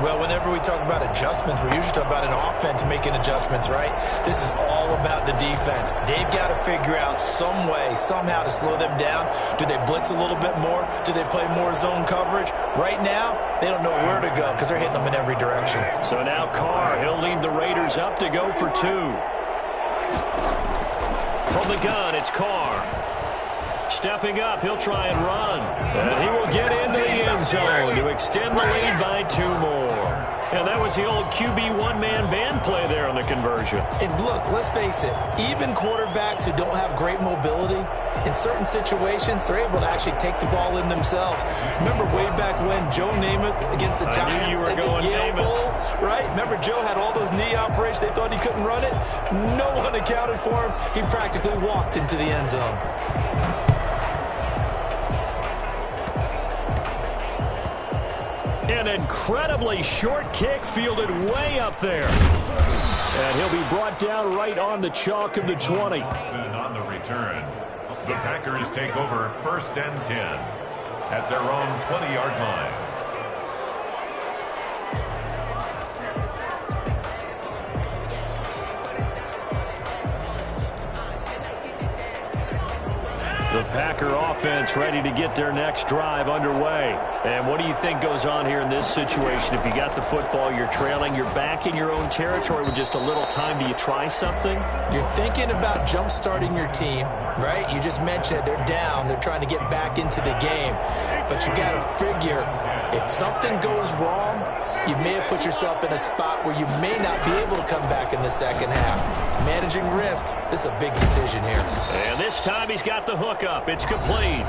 Well, whenever we talk about adjustments, we usually talk about an offense making adjustments, right? This is all about the defense. They've got to figure out some way, somehow to slow them down. Do they blitz a little bit more? Do they play more zone coverage? Right now, they don't know where to go because they're hitting them in every direction. So now Carr, he'll lead the Raiders up to go for 2. From the gun, it's Carr. Stepping up, he'll try and run. And he will get into the end zone to extend the lead by 2 more. And that was the old QB one-man band play there on the conversion. And look, let's face it, even quarterbacks who don't have great mobility, in certain situations, they're able to actually take the ball in themselves. Remember way back when Joe Namath against the Giants at the Yale Bowl, right? Remember Joe had all those knee operations. They thought he couldn't run it. No one accounted for him. He practically walked into the end zone. An incredibly short kick fielded way up there. And he'll be brought down right on the chalk of the 20. On the return, the Packers take over 1st and 10 at their own 20-yard line. The Packer offense ready to get their next drive underway. And what do you think goes on here in this situation? If you got the football, you're trailing, you're back in your own territory with just a little time. Do you try something? You're thinking about jump-starting your team, right? You just mentioned it. They're down. They're trying to get back into the game. But you got to figure, if something goes wrong, you may have put yourself in a spot where you may not be able to come back in the second half. Managing risk, this is a big decision here. And this time he's got the hook up. It's complete.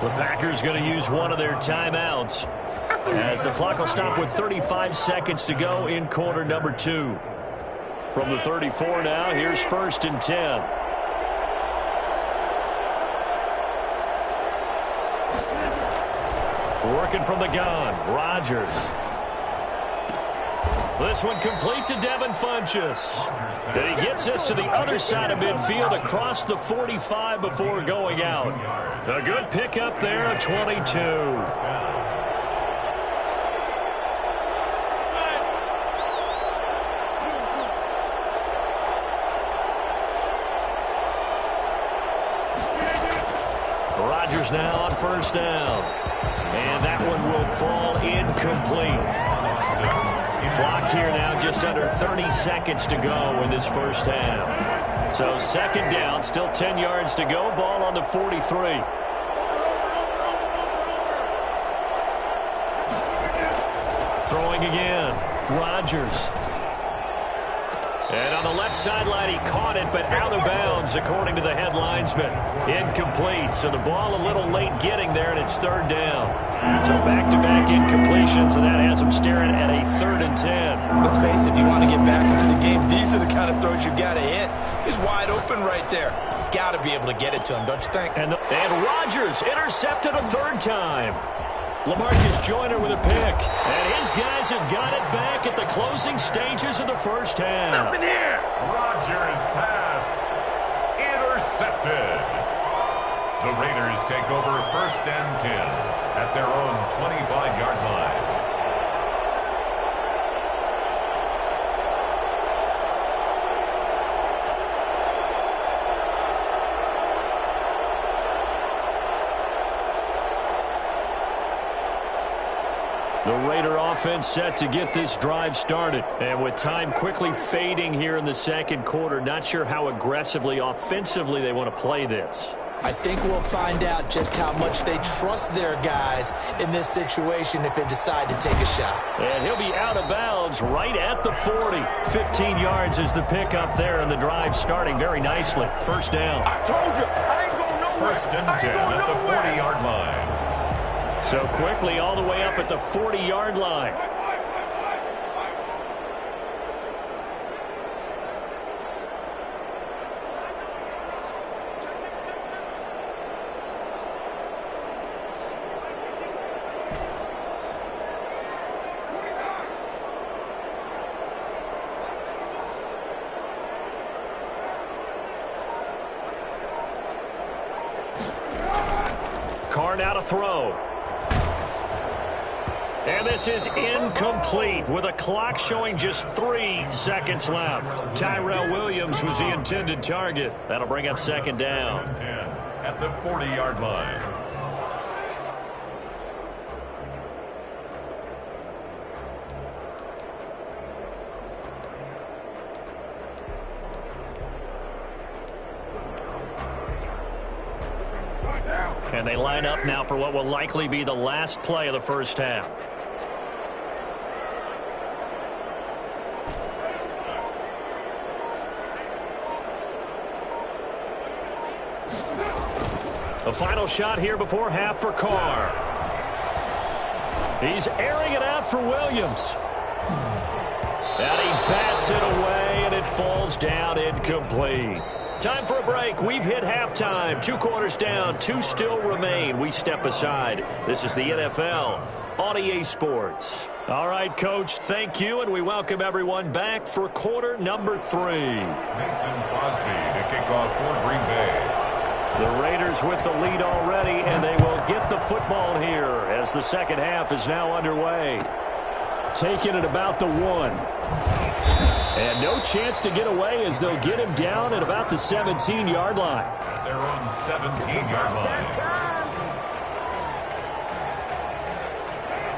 The Packers going to use one of their timeouts as the clock will stop with 35 seconds to go in quarter number 2. From the 34 now, here's 1st and 10. Working from the gun, Rodgers. This one complete to Devin Funchess. And he gets us to the other side of midfield across the 45 before going out. A good pickup there at 22. Rodgers now on 1st down. And that one will fall incomplete. Clock here now just under 30 seconds to go in this 1st half. So 2nd down, still 10 yards to go. Ball on the 43. Throwing again. Rodgers. And on the left sideline, he caught it, but out of bounds, according to the head linesman. Incomplete. So the ball a little late getting there, and it's 3rd down. So back-to-back incompletions, and that has him staring at a 3rd and 10. Let's face it, if you want to get back into the game, these are the kind of throws you got to hit. He's wide open right there. Got to be able to get it to him, don't you think? And Rodgers intercepted a 3rd time. LaMarcus Joyner with a pick. And his guys have got it back at the closing stages of the 1st half. Nothing here. Rodgers' pass intercepted. The Raiders take over 1st and 10 at their own 25-yard line. The Raider offense set to get this drive started. And with time quickly fading here in the 2nd quarter, not sure how aggressively, offensively they want to play this. I think we'll find out just how much they trust their guys in this situation if they decide to take a shot. And he'll be out of bounds right at the 40. 15 yards is the pickup there, and the drive starting very nicely. 1st down. I told you, I ain't going nowhere. 1st and 10 at the 40-yard line. So quickly all the way up at the 40-yard line. Carr now to throw. And this is incomplete with a clock showing just 3 seconds left. Tyrell Williams was the intended target. That'll bring up second down. At the 40-yard line. And they line up now for what will likely be the last play of the first half. The final shot here before half for Carr. He's airing it out for Williams. And he bats it away, and it falls down incomplete. Time for a break. We've hit halftime. 2 quarters down. 2 still remain. We step aside. This is the NFL on EA Sports. All right, Coach, thank you, and we welcome everyone back for quarter number 3. Mason Crosby to kick off for Green Bay. The Raiders with the lead already, and they will get the football here as the second half is now underway. Taking it about the 1. And no chance to get away as they'll get him down at about the 17-yard line. They're on 17-yard line.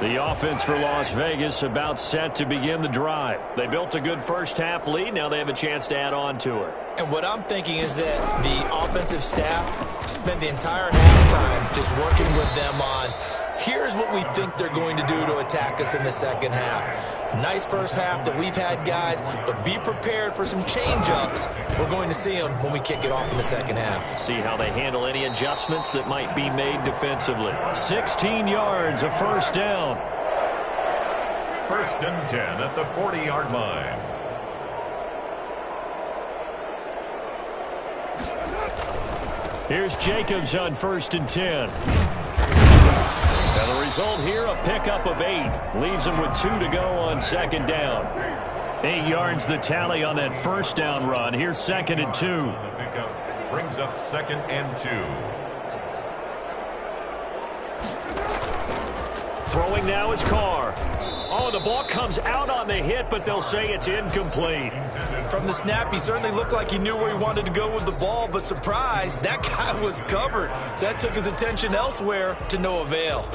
The offense for Las Vegas about set to begin the drive. They built a good first half lead. Now they have a chance to add on to it. And what I'm thinking is that the offensive staff spent the entire halftime just working with them on, here's what we think they're going to do to attack us in the second half. Nice first half that we've had, guys, but be prepared for some change-ups. We're going to see them when we kick it off in the second half. See how they handle any adjustments that might be made defensively. 16 yards, a first down. First and 10 at the 40-yard line. Here's Jacobs on first and 10. And the result here, a pickup of 8. Leaves him with 2 to go on second down. 8 yards the tally on that first down run. Here's second and 2. The pickup brings up second and 2. Throwing now is Carr. Oh, the ball comes out on the hit, but they'll say it's incomplete. From the snap, he certainly looked like he knew where he wanted to go with the ball, but surprise, that guy was covered. So that took his attention elsewhere to no avail.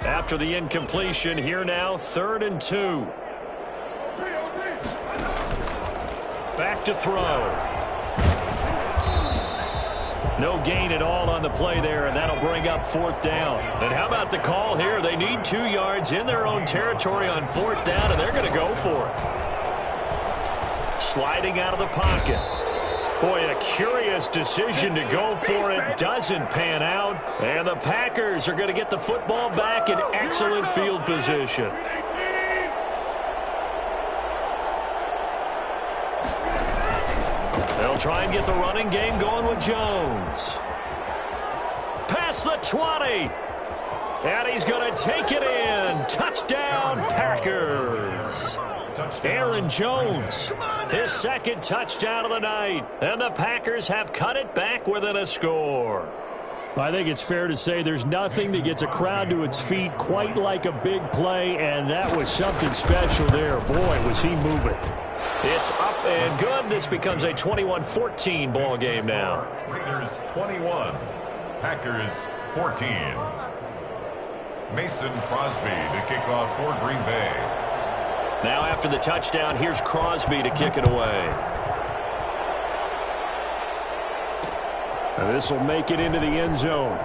After the incompletion, here now, third and 2. Back to throw. No gain at all on the play there, and that'll bring up fourth down. And how about the call here? They need 2 yards in their own territory on fourth down, and they're going to go for it. Sliding out of the pocket. Boy, a curious decision to go for it. Doesn't pan out. And the Packers are going to get the football back in excellent field position. They'll try and get the running game going with Jones. Past the 20. And he's going to take it in. Touchdown, Packers. Aaron Jones, his second touchdown of the night. And the Packers have cut it back within a score. I think it's fair to say there's nothing that gets a crowd to its feet quite like a big play, and that was something special there. Boy, was he moving. It's up and good. This becomes a 21-14 ball game now. Raiders 21, Packers 14. Mason Crosby to kick off for Green Bay. Now after the touchdown, here's Crosby to kick it away. And this will make it into the end zone.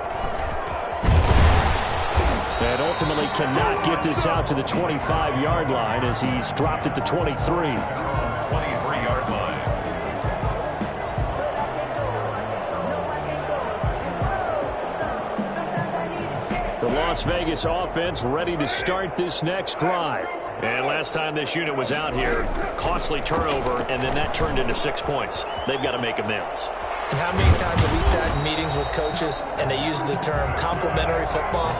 And ultimately cannot get this out to the 25-yard line as he's dropped at the 23. 23-yard line. The Las Vegas offense ready to start this next drive. And last time this unit was out here, costly turnover, and then that turned into 6 points. They've got to make amends. And how many times have we sat in meetings with coaches and they use the term complementary football?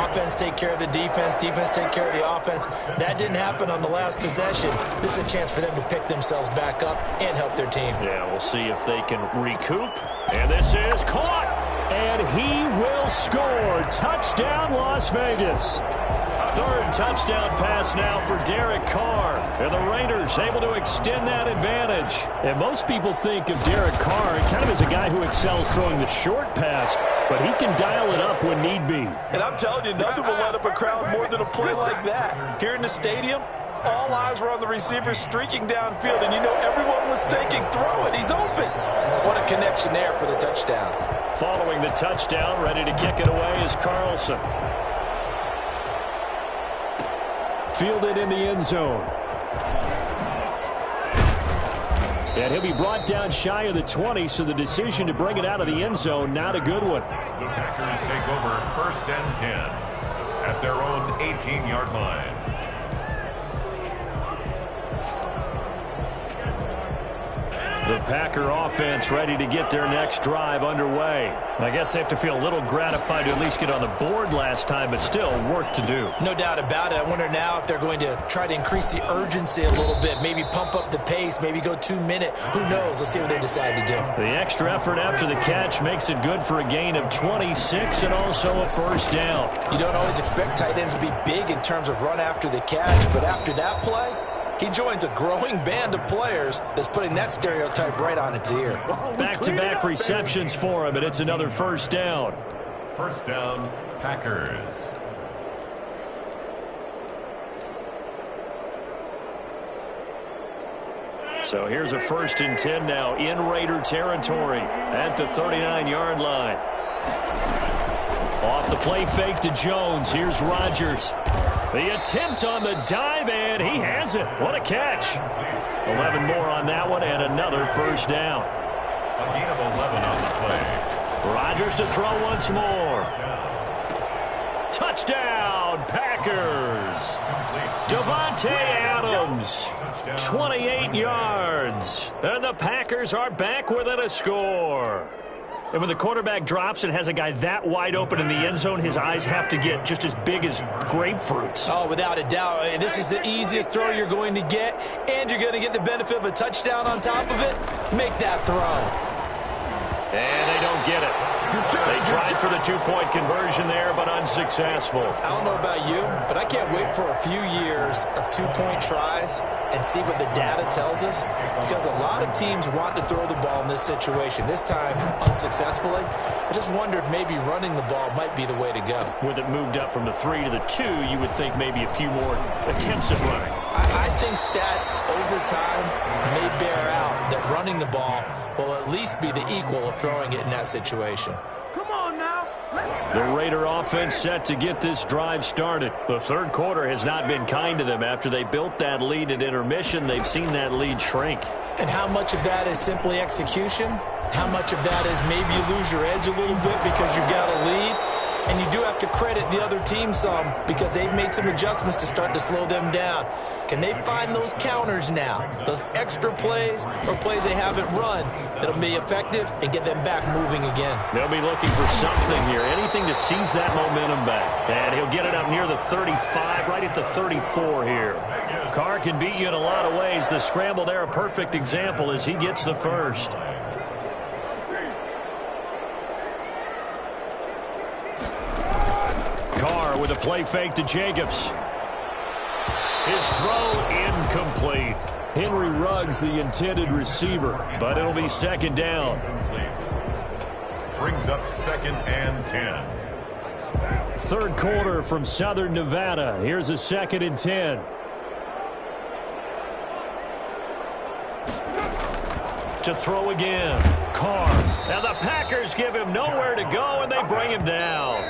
Offense take care of the defense, defense take care of the offense. That didn't happen on the last possession. This is a chance for them to pick themselves back up and help their team. Yeah, we'll see if they can recoup. And this is caught. And he will score. Touchdown, Las Vegas. Third touchdown pass now for Derek Carr. And the Raiders able to extend that advantage. And most people think of Derek Carr kind of as a guy who excels throwing the short pass, but he can dial it up when need be. And I'm telling you, nothing will light up a crowd more than a play like that. Here in the stadium, all eyes were on the receiver streaking downfield, and you know everyone was thinking, throw it, he's open. What a connection there for the touchdown. Following the touchdown, ready to kick it away is Carlson. Fielded in the end zone. And he'll be brought down shy of the 20, so the decision to bring it out of the end zone, not a good one. The Packers take over first and 10 at their own 18-yard line. The Packer offense ready to get their next drive underway. I guess they have to feel a little gratified to at least get on the board last time, but still work to do. No doubt about it. I wonder now if they're going to try to increase the urgency a little bit, maybe pump up the pace, maybe go 2 minute. Who knows? Let's see what they decide to do. The extra effort after the catch makes it good for a gain of 26 and also a first down. You don't always expect tight ends to be big in terms of run after the catch, but after that play, he joins a growing band of players that's putting that stereotype right on its ear. Back-to-back receptions for him, and it's another first down. First down, Packers. So here's a first and 10 now in Raider territory at the 39-yard line. Off the play fake to Jones. Here's Rodgers. The attempt on the dive, and he has it. What a catch. 11 more on that one, and another first down. A gain of 11 on the play. Rodgers to throw once more. Touchdown, Packers. Davante Adams, 28 yards. And the Packers are back within a score. And when the quarterback drops and has a guy that wide open in the end zone, his eyes have to get just as big as grapefruits. Oh, without a doubt. This is the easiest throw you're going to get, and you're going to get the benefit of a touchdown on top of it. Make that throw. And they don't get it. They tried for the two-point conversion there, but unsuccessful. I don't know about you, but I can't wait for a few years of two-point tries and see what the data tells us, because a lot of teams want to throw the ball in this situation. This time, unsuccessfully. I just wonder if maybe running the ball might be the way to go. With it moved up from the 3 to the 2, you would think maybe a few more attempts at running. I think stats over time may bear out that running the ball will at least be the equal of throwing it in that situation. Come on now. The Raider offense set to get this drive started. The third quarter has not been kind to them. After they built that lead at intermission, they've seen that lead shrink. And how much of that is simply execution? How much of that is maybe you lose your edge a little bit because you've got a lead? And you do have to credit the other team some because they've made some adjustments to start to slow them down. Can they find those counters now, those extra plays or plays they haven't run that'll be effective and get them back moving again? They'll be looking for something here, anything to seize that momentum back. And he'll get it up near the 35, right at the 34 here. Carr can beat you in a lot of ways. The scramble there, a perfect example as he gets the first. Carr with a play fake to Jacobs. His throw incomplete. Henry Ruggs the intended receiver, but it'll be second down. Brings up second and 10. Third quarter from Southern Nevada. Here's a second and 10. To throw again. Carr. Now the Packers give him nowhere to go, and they bring him down.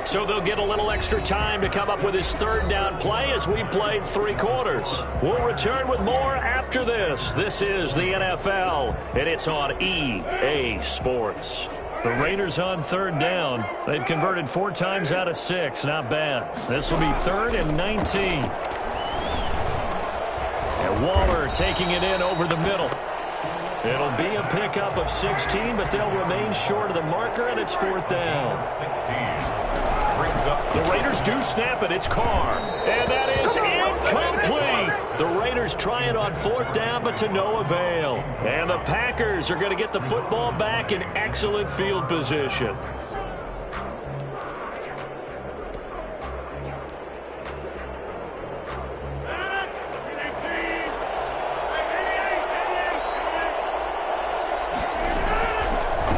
So they'll get a little extra time to come up with his third down play as we played 3 quarters. We'll return with more after this. This is the NFL, and it's on EA Sports. The Raiders on third down. They've converted 4 times out of 6. Not bad. This will be 3rd and 19. And Waller taking it in over the middle. It'll be a pickup of 16, but they'll remain short of the marker, and it's 4th down. 16. Brings up the Raiders do snap it. It's Carr. And that is incomplete. The Raiders try it on 4th down, but to no avail. And the Packers are going to get the football back in excellent field position.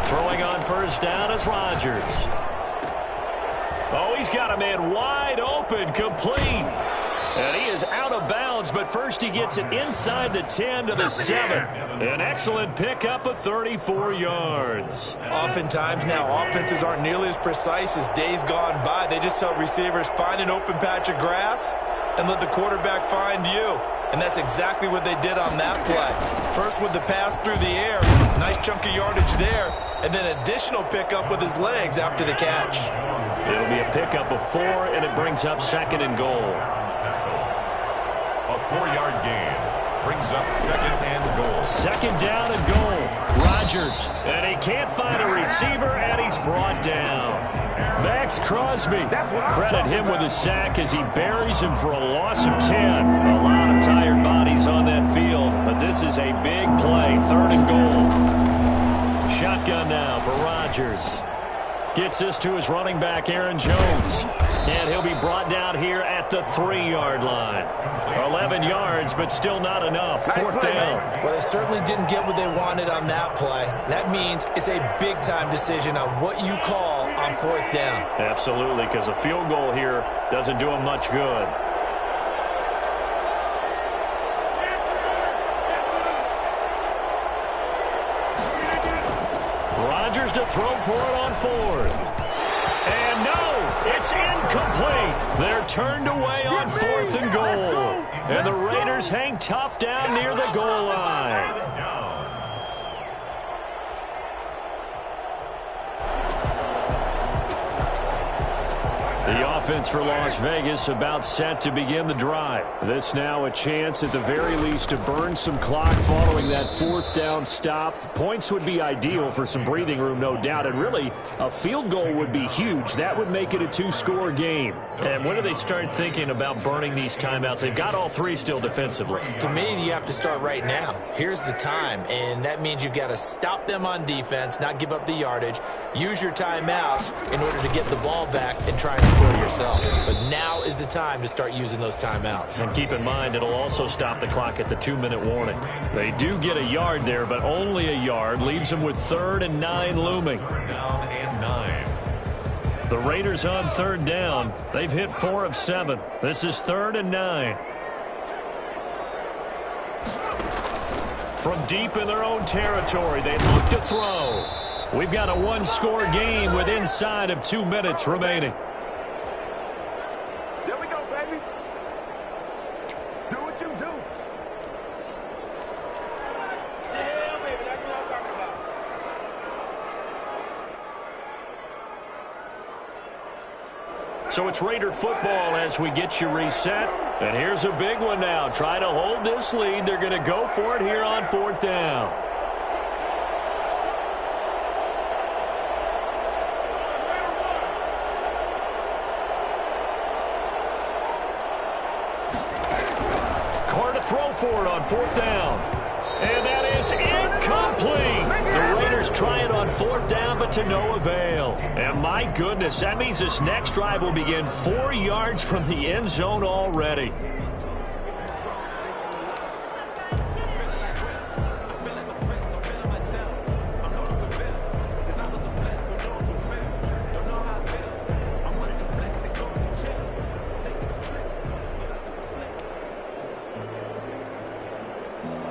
Throwing on first down is Rodgers. Oh, he's got a man wide open, complete. And he is out of bounds, but first he gets it inside the 10 to the 7. An excellent pickup of 34 yards. Oftentimes now, offenses aren't nearly as precise as days gone by. They just help receivers find an open patch of grass and let the quarterback find you. And that's exactly what they did on that play. First with the pass through the air, nice chunk of yardage there, and then additional pickup with his legs after the catch. It'll be a pickup of 4, and it brings up 2nd and goal. A 4-yard gain brings up 2nd and goal. 2nd down and goal. Rodgers, and he can't find a receiver, and he's brought down. Max Crosby, credit him with a sack as he buries him for a loss of 10. A lot of tired bodies on that field, but this is a big play. 3rd and goal. Shotgun now for Rodgers. Gets this to his running back, Aaron Jones. And he'll be brought down here at the 3-yard line. 11 yards, but still not enough. 4th down. Well, they certainly didn't get what they wanted on that play. That means it's a big-time decision on what you call on 4th down. Absolutely, because a field goal here doesn't do him much good. Rodgers to throw for it on 4th. And no, it's incomplete. They're turned away on 4th and goal. And the Raiders hang tough down near the goal line. The offense for Las Vegas about set to begin the drive. This now a chance at the very least to burn some clock following that 4th down stop. Points would be ideal for some breathing room, no doubt. And really, a field goal would be huge. That would make it a 2-score game. And when do they start thinking about burning these timeouts? They've got all 3 still defensively. To me, you have to start right now. Here's the time, and that means you've got to stop them on defense, not give up the yardage, use your timeouts in order to get the ball back and try and score yourself. But now is the time to start using those timeouts. And keep in mind, it'll also stop the clock at the 2-minute warning. They do get a yard there, but only a yard. Leaves them with 3rd and 9 looming. Down and 9. The Raiders on 3rd down. They've hit 4 of 7. This is 3rd and 9. From deep in their own territory, they look to throw. We've got a 1-score game with inside of 2 minutes remaining. There we go, baby. Do what you do. Yeah, baby, that's what I'm talking about. So it's Raider football as we get you reset. And here's a big one now. Try to hold this lead. They're going to go for it here on 4th down. Carr to throw for it on 4th down. And that is incomplete. The Raiders try it on 4th down, but to no avail. And my goodness, that means this next drive will begin 4 yards from the end zone already.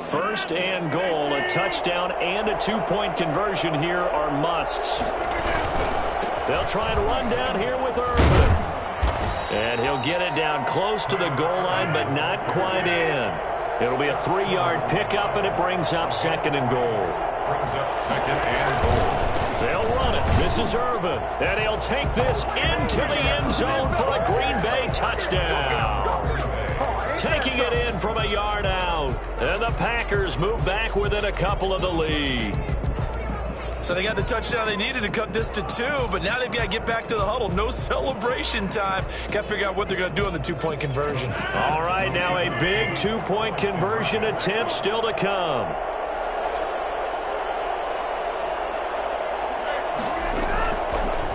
First and goal, a touchdown and a 2-point conversion here are musts. They'll try and run down here with Irvin. And he'll get it down close to the goal line, but not quite in. It'll be a 3-yard pickup, and it brings up 2nd and goal. Brings up 2nd and goal. They'll run it. This is Irvin. And he'll take this into the end zone for a Green Bay touchdown. Taking it in from a yard out. And the Packers move back within a couple of the lead. So they got the touchdown they needed to cut this to 2, but now they've got to get back to the huddle. No celebration time. Got to figure out what they're going to do on the 2-point conversion. All right, now a big 2-point conversion attempt still to come.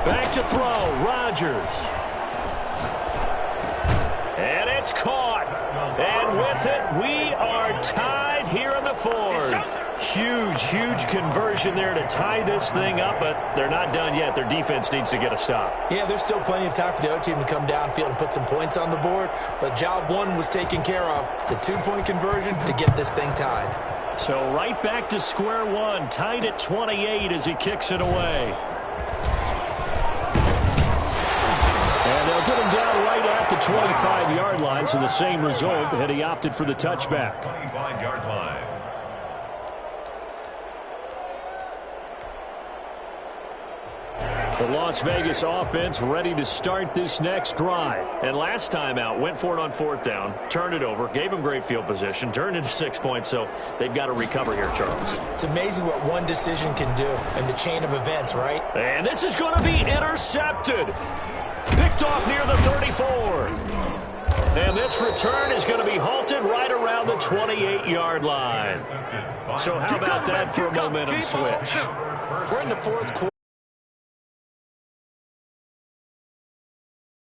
Back to throw, Rodgers. And it's caught. And with it, we are tied here in the 4th. Huge conversion there to tie this thing up, but they're not done yet. Their defense needs to get a stop. Yeah, there's still plenty of time for the other team to come downfield and put some points on the board, but job one was taken care of. The two-point conversion to get this thing tied. So right back to square one, tied at 28 as he kicks it away. And they'll get him down right at the 25-yard line, so the same result, and he opted for the touchback. 25-yard line. The Las Vegas offense ready to start this next drive. And last time out, went for it on fourth down, turned it over, gave them great field position, turned into 6 points, so they've got to recover here, Charles. It's amazing what one decision can do in the chain of events, right? And this is going to be intercepted. Picked off near the 34. And this return is going to be halted right around the 28-yard line. So how about that for a momentum switch? We're in the fourth quarter.